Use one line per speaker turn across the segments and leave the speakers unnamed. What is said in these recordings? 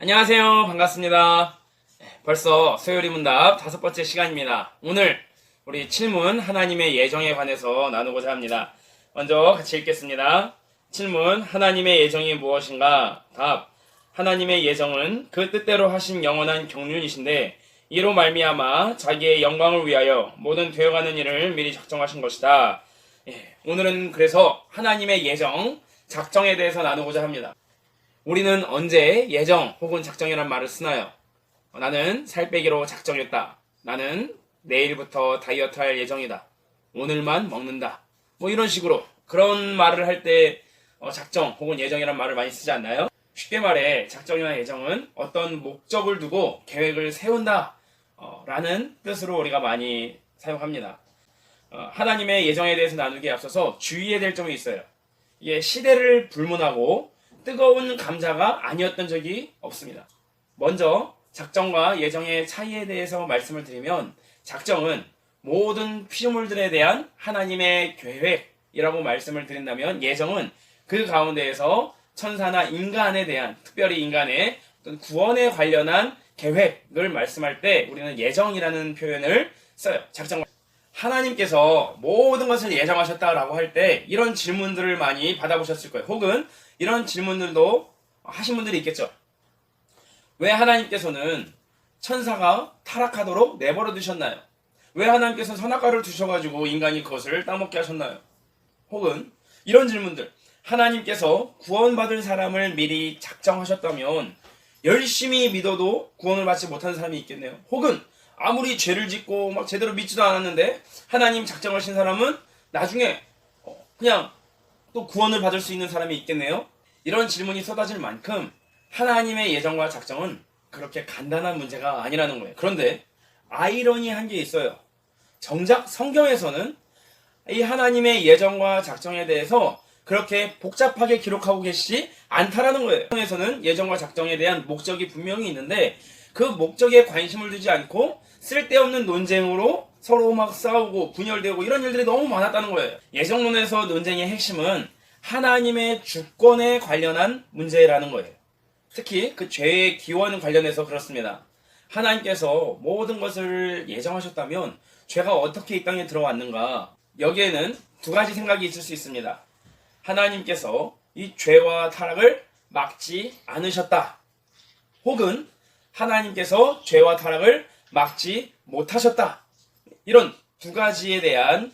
안녕하세요. 반갑습니다. 벌써 소요리 문답 5번째 시간입니다. 오늘 우리 7문 하나님의 예정에 관해서 나누고자 합니다. 먼저 같이 읽겠습니다. 7문 하나님의 예정이 무엇인가? 답. 하나님의 예정은 그 뜻대로 하신 영원한 경륜이신데 이로 말미암아 자기의 영광을 위하여 모든 되어가는 일을 미리 작정하신 것이다. 오늘은 그래서 하나님의 예정, 작정에 대해서 나누고자 합니다. 우리는 언제 예정 혹은 작정이란 말을 쓰나요? 나는 살 빼기로 작정했다. 나는 내일부터 다이어트 할 예정이다. 오늘만 먹는다. 이런 식으로 그런 말을 할 때 작정 혹은 예정이란 말을 많이 쓰지 않나요? 쉽게 말해 작정이나 예정은 어떤 목적을 두고 계획을 세운다 라는 뜻으로 우리가 많이 사용합니다. 하나님의 예정에 대해서 나누기에 앞서서 주의해야 될 점이 있어요. 이게 시대를 불문하고 뜨거운 감자가 아니었던 적이 없습니다. 먼저 작정과 예정의 차이에 대해서 말씀을 드리면 작정은 모든 피조물들에 대한 하나님의 계획이라고 말씀을 드린다면 예정은 그 가운데에서 천사나 인간에 대한 특별히 인간의 어떤 구원에 관련한 계획을 말씀할 때 우리는 예정이라는 표현을 써요. 작정. 하나님께서 모든 것을 예정하셨다라고 할 때 이런 질문들을 많이 받아보셨을 거예요. 혹은 이런 질문들도 하신 분들이 있겠죠. 왜 하나님께서는 천사가 타락하도록 내버려 두셨나요? 왜 하나님께서 선악과를 두셔가지고 인간이 그것을 따먹게 하셨나요? 혹은 이런 질문들. 하나님께서 구원받을 사람을 미리 작정하셨다면 열심히 믿어도 구원을 받지 못하는 사람이 있겠네요. 혹은 아무리 죄를 짓고 막 제대로 믿지도 않았는데 하나님 작정하신 사람은 나중에 그냥 또 구원을 받을 수 있는 사람이 있겠네요. 이런 질문이 쏟아질 만큼 하나님의 예정과 작정은 그렇게 간단한 문제가 아니라는 거예요. 그런데 아이러니한 게 있어요. 정작 성경에서는 이 하나님의 예정과 작정에 대해서 그렇게 복잡하게 기록하고 계시지 않다라는 거예요. 성경에서는 예정과 작정에 대한 목적이 분명히 있는데 그 목적에 관심을 두지 않고 쓸데없는 논쟁으로 서로 막 싸우고 분열되고 이런 일들이 너무 많았다는 거예요. 예정론에서 논쟁의 핵심은 하나님의 주권에 관련한 문제라는 거예요. 특히 그 죄의 기원 관련해서 그렇습니다. 하나님께서 모든 것을 예정하셨다면 죄가 어떻게 이 땅에 들어왔는가? 여기에는 두 가지 생각이 있을 수 있습니다. 하나님께서 이 죄와 타락을 막지 않으셨다. 혹은 하나님께서 죄와 타락을 막지 못하셨다. 이런 두 가지에 대한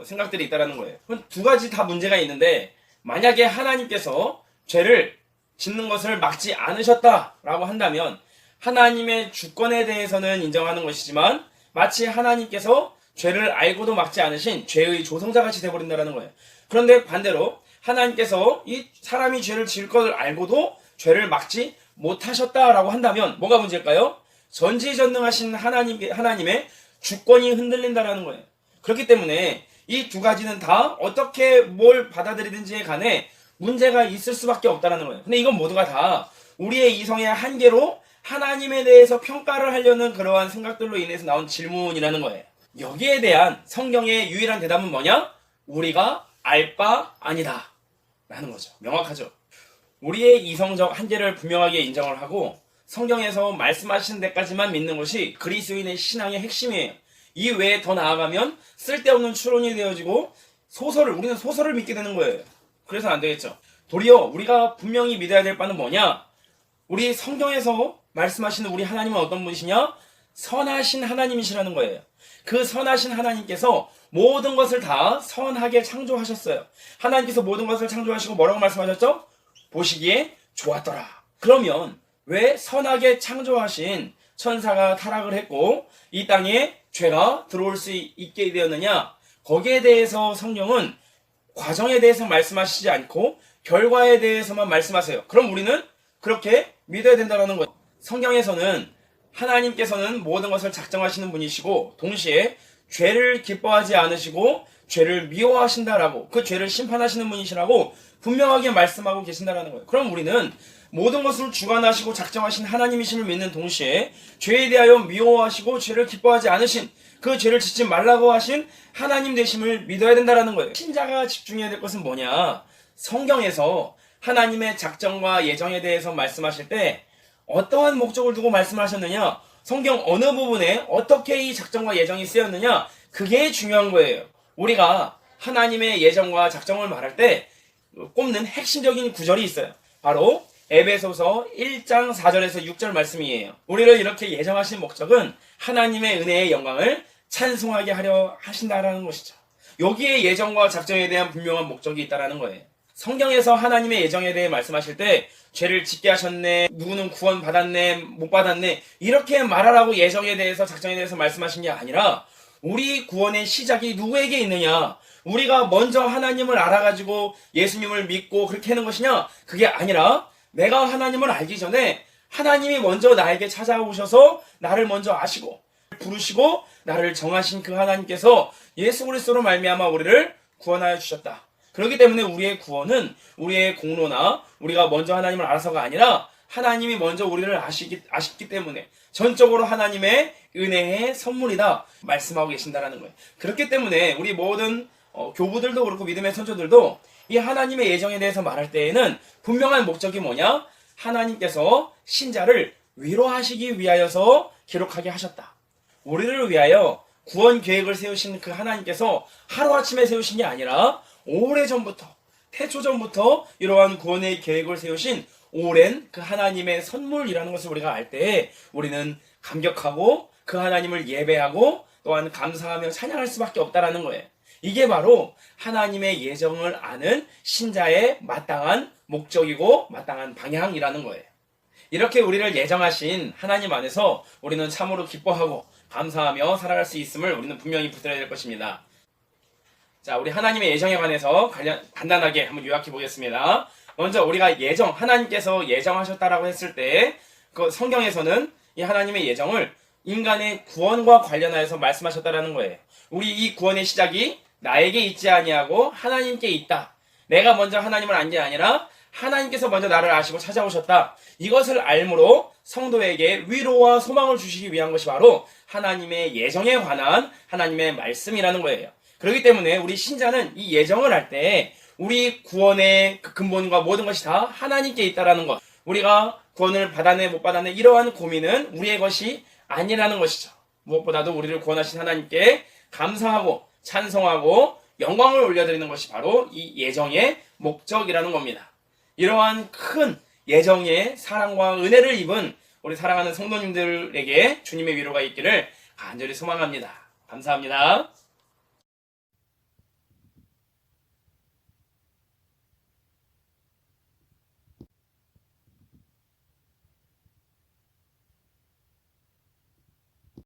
생각들이 있다는 거예요. 두 가지 다 문제가 있는데 만약에 하나님께서 죄를 짓는 것을 막지 않으셨다라고 한다면 하나님의 주권에 대해서는 인정하는 것이지만 마치 하나님께서 죄를 알고도 막지 않으신 죄의 조성자같이 되어버린다는 거예요. 그런데 반대로 하나님께서 이 사람이 죄를 지을 것을 알고도 죄를 막지 못하셨다라고 한다면 뭐가 문제일까요? 전지전능하신 하나님의 주권이 흔들린다라는 거예요. 그렇기 때문에 이 두 가지는 다 어떻게 뭘 받아들이든지에 관해 문제가 있을 수밖에 없다는 거예요. 근데 이건 모두가 다 우리의 이성의 한계로 하나님에 대해서 평가를 하려는 그러한 생각들로 인해서 나온 질문이라는 거예요. 여기에 대한 성경의 유일한 대답은 뭐냐? 우리가 알 바 아니다 라는 거죠. 명확하죠. 우리의 이성적 한계를 분명하게 인정을 하고 성경에서 말씀하시는 데까지만 믿는 것이 그리스도인의 신앙의 핵심이에요. 이 외에 더 나아가면 쓸데없는 추론이 되어지고 우리는 소설을 믿게 되는 거예요. 그래서 안 되겠죠. 도리어 우리가 분명히 믿어야 될 바는 뭐냐? 우리 성경에서 말씀하시는 우리 하나님은 어떤 분이시냐? 선하신 하나님이시라는 거예요. 그 선하신 하나님께서 모든 것을 다 선하게 창조하셨어요. 하나님께서 모든 것을 창조하시고 뭐라고 말씀하셨죠? 보시기에 좋았더라. 그러면 왜 선하게 창조하신 천사가 타락을 했고 이 땅에 죄가 들어올 수 있게 되었느냐? 거기에 대해서 성경은 과정에 대해서 말씀하시지 않고 결과에 대해서만 말씀하세요. 그럼 우리는 그렇게 믿어야 된다는 거예요. 성경에서는 하나님께서는 모든 것을 작정하시는 분이시고 동시에 죄를 기뻐하지 않으시고 죄를 미워하신다라고 그 죄를 심판하시는 분이시라고 분명하게 말씀하고 계신다라는 거예요. 그럼 우리는 모든 것을 주관하시고 작정하신 하나님이심을 믿는 동시에 죄에 대하여 미워하시고 죄를 기뻐하지 않으신 그 죄를 짓지 말라고 하신 하나님 되심을 믿어야 된다라는 거예요. 신자가 집중해야 될 것은 뭐냐? 성경에서 하나님의 작정과 예정에 대해서 말씀하실 때 어떠한 목적을 두고 말씀하셨느냐, 성경 어느 부분에 어떻게 이 작정과 예정이 쓰였느냐, 그게 중요한 거예요. 우리가 하나님의 예정과 작정을 말할 때 꼽는 핵심적인 구절이 있어요. 바로 에베소서 1장 4절에서 6절 말씀이에요. 우리를 이렇게 예정하신 목적은 하나님의 은혜의 영광을 찬송하게 하려 하신다라는 것이죠. 여기에 예정과 작정에 대한 분명한 목적이 있다라는 거예요. 성경에서 하나님의 예정에 대해 말씀하실 때 죄를 짓게 하셨네, 누구는 구원 받았네, 못 받았네, 이렇게 말하라고 예정에 대해서 작정에 대해서 말씀하신 게 아니라 우리 구원의 시작이 누구에게 있느냐, 우리가 먼저 하나님을 알아가지고 예수님을 믿고 그렇게 하는 것이냐, 그게 아니라 내가 하나님을 알기 전에 하나님이 먼저 나에게 찾아오셔서 나를 먼저 아시고 부르시고 나를 정하신 그 하나님께서 예수 그리스도로 말미암아 우리를 구원하여 주셨다. 그렇기 때문에 우리의 구원은 우리의 공로나 우리가 먼저 하나님을 알아서가 아니라 하나님이 먼저 우리를 아시기 때문에 전적으로 하나님의 은혜의 선물이다 말씀하고 계신다라는 거예요. 그렇기 때문에 우리 모든 교부들도 그렇고 믿음의 선조들도 이 하나님의 예정에 대해서 말할 때에는 분명한 목적이 뭐냐? 하나님께서 신자를 위로하시기 위하여서 기록하게 하셨다. 우리를 위하여 구원 계획을 세우신 그 하나님께서 하루아침에 세우신 게 아니라 오래전부터, 태초전부터 이러한 구원의 계획을 세우신 오랜 그 하나님의 선물이라는 것을 우리가 알 때 우리는 감격하고 그 하나님을 예배하고 또한 감사하며 찬양할 수밖에 없다라는 거예요. 이게 바로 하나님의 예정을 아는 신자의 마땅한 목적이고 마땅한 방향이라는 거예요. 이렇게 우리를 예정하신 하나님 안에서 우리는 참으로 기뻐하고 감사하며 살아갈 수 있음을 우리는 분명히 붙들어야 될 것입니다. 자, 우리 하나님의 예정에 관해서 간단하게 한번 요약해 보겠습니다. 먼저 우리가 예정, 하나님께서 예정하셨다라고 했을 때 그 성경에서는 이 하나님의 예정을 인간의 구원과 관련하여서 말씀하셨다라는 거예요. 우리 이 구원의 시작이 나에게 있지 아니하고 하나님께 있다. 내가 먼저 하나님을 안 게 아니라 하나님께서 먼저 나를 아시고 찾아오셨다. 이것을 알므로 성도에게 위로와 소망을 주시기 위한 것이 바로 하나님의 예정에 관한 하나님의 말씀이라는 거예요. 그렇기 때문에 우리 신자는 이 예정을 할 때 우리 구원의 그 근본과 모든 것이 다 하나님께 있다라는 것. 우리가 구원을 받았네 못 받았네 이러한 고민은 우리의 것이 아니라는 것이죠. 무엇보다도 우리를 구원하신 하나님께 감사하고 찬송하고 영광을 올려드리는 것이 바로 이 예정의 목적이라는 겁니다. 이러한 큰 예정의 사랑과 은혜를 입은 우리 사랑하는 성도님들에게 주님의 위로가 있기를 간절히 소망합니다. 감사합니다.